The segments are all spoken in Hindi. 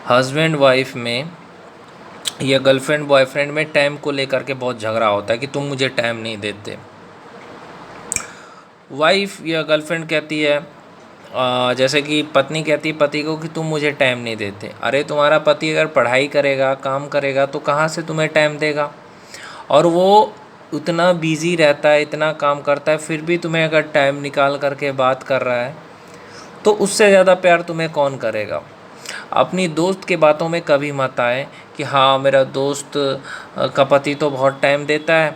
हस्बैंड वाइफ में या गर्लफ्रेंड बॉयफ्रेंड में टाइम को लेकर के बहुत झगड़ा होता है कि तुम मुझे टाइम नहीं देते। वाइफ या गर्लफ्रेंड कहती है जैसे कि पत्नी कहती है पति को कि तुम मुझे टाइम नहीं देते। अरे तुम्हारा पति अगर पढ़ाई करेगा, काम करेगा तो कहाँ से तुम्हें टाइम देगा? और वो उतना बिज़ी रहता है, इतना काम करता है, फिर भी तुम्हें अगर टाइम निकाल करके बात कर रहा है तो उससे ज़्यादा प्यार तुम्हें कौन करेगा? अपनी दोस्त के बातों में कभी मत आए कि हाँ मेरा दोस्त का पति तो बहुत टाइम देता है,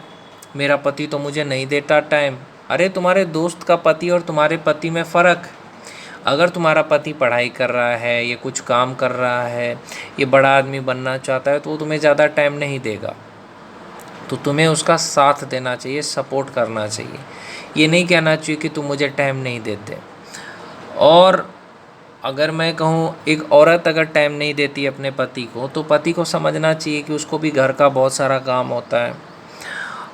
मेरा पति तो मुझे नहीं देता टाइम। अरे तुम्हारे दोस्त का पति और तुम्हारे पति में फ़र्क। अगर तुम्हारा पति पढ़ाई कर रहा है, ये कुछ काम कर रहा है, ये बड़ा आदमी बनना चाहता है, तो वो तुम्हें ज़्यादा टाइम नहीं देगा। तो तुम्हें उसका साथ देना चाहिए, सपोर्ट करना चाहिए। ये नहीं कहना चाहिए कि तुम मुझे टाइम नहीं देते। और अगर मैं कहूँ एक औरत अगर टाइम नहीं देती अपने पति को, तो पति को समझना चाहिए कि उसको भी घर का बहुत सारा काम होता है,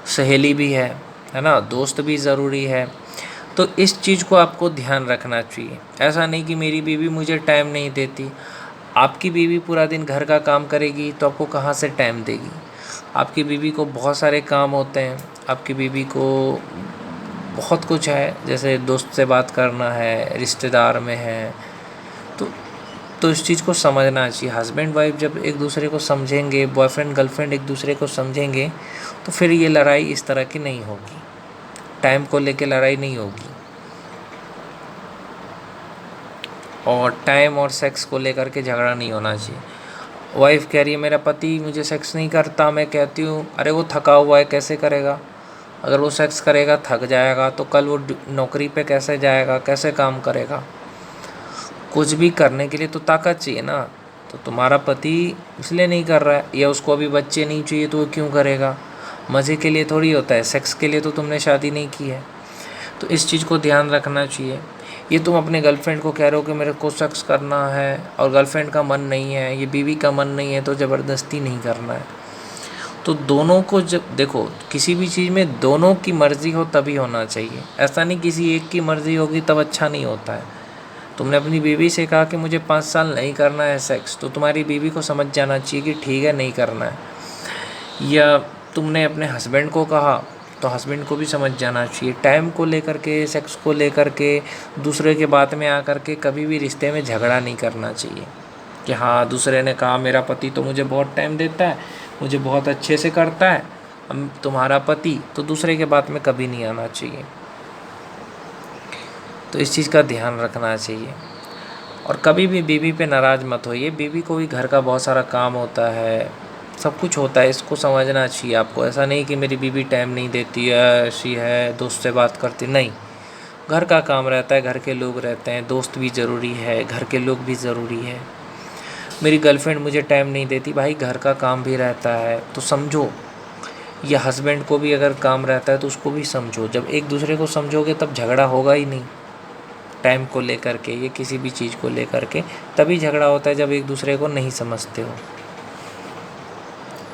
सहेली भी है ना, दोस्त भी ज़रूरी है। तो इस चीज़ को आपको ध्यान रखना चाहिए। ऐसा नहीं कि मेरी बीवी मुझे टाइम नहीं देती। आपकी बीवी पूरा दिन घर का काम करेगी तो आपको कहाँ से टाइम देगी? आपकी बीवी को बहुत सारे काम होते हैं, आपकी बीवी को बहुत कुछ है, जैसे दोस्त से बात करना है, रिश्तेदार में है। तो इस चीज़ को समझना चाहिए। हस्बैंड वाइफ जब एक दूसरे को समझेंगे, बॉयफ्रेंड गर्लफ्रेंड एक दूसरे को समझेंगे, तो फिर ये लड़ाई इस तरह की नहीं होगी, टाइम को लेके लड़ाई नहीं होगी। और टाइम और सेक्स को लेकर के झगड़ा नहीं होना चाहिए। वाइफ कह रही है मेरा पति मुझे सेक्स नहीं करता, मैं कहती हूँ अरे वो थका हुआ है, कैसे करेगा? अगर वो सेक्स करेगा थक जाएगा तो कल वो नौकरी पे कैसे जाएगा, कैसे काम करेगा? कुछ भी करने के लिए तो ताकत चाहिए ना। तो तुम्हारा पति इसलिए नहीं कर रहा है, या उसको अभी बच्चे नहीं चाहिए तो वो क्यों करेगा? मज़े के लिए थोड़ी होता है, सेक्स के लिए तो तुमने शादी नहीं की है। तो इस चीज़ को ध्यान रखना चाहिए। ये तुम अपने गर्लफ्रेंड को कह रहे हो कि मेरे को सेक्स करना है और गर्लफ्रेंड का मन नहीं है, ये बीवी का मन नहीं है, तो ज़बरदस्ती नहीं करना है। तो दोनों को जब देखो, किसी भी चीज़ में दोनों की मर्ज़ी हो तभी होना चाहिए। ऐसा नहीं किसी एक की मर्ज़ी होगी तब अच्छा नहीं होता है। तुमने अपनी बीवी से कहा कि मुझे 5 साल नहीं करना है सेक्स, तो तुम्हारी बीवी को समझ जाना चाहिए कि ठीक है नहीं करना है। या तुमने अपने हस्बैंड को कहा तो हस्बैंड को भी समझ जाना चाहिए। टाइम को लेकर के, सेक्स को लेकर के, दूसरे के बात में आकर के कभी भी रिश्ते में झगड़ा नहीं करना चाहिए कि हाँ दूसरे ने कहा मेरा पति तो मुझे बहुत टाइम देता है, मुझे बहुत अच्छे से करता है, तुम्हारा पति, तो दूसरे के बात में कभी नहीं आना चाहिए। तो इस चीज़ का ध्यान रखना चाहिए। और कभी भी बीवी पे नाराज़ मत होइए। बीवी को भी घर का बहुत सारा काम होता है, सब कुछ होता है, इसको समझना चाहिए आपको। ऐसा नहीं कि मेरी बीवी टाइम नहीं देती है, ऐसी है, दोस्त से बात करती नहीं। घर का काम रहता है, घर के लोग रहते हैं, दोस्त भी ज़रूरी है, घर के लोग भी ज़रूरी है। मेरी गर्लफ्रेंड मुझे टाइम नहीं देती, भाई घर का काम भी रहता है तो समझो। या हस्बैंड को भी अगर काम रहता है तो उसको भी समझो। जब एक दूसरे को समझोगे तब झगड़ा होगा ही नहीं। टाइम को लेकर के, ये किसी भी चीज़ को लेकर के तभी झगड़ा होता है जब एक दूसरे को नहीं समझते हो।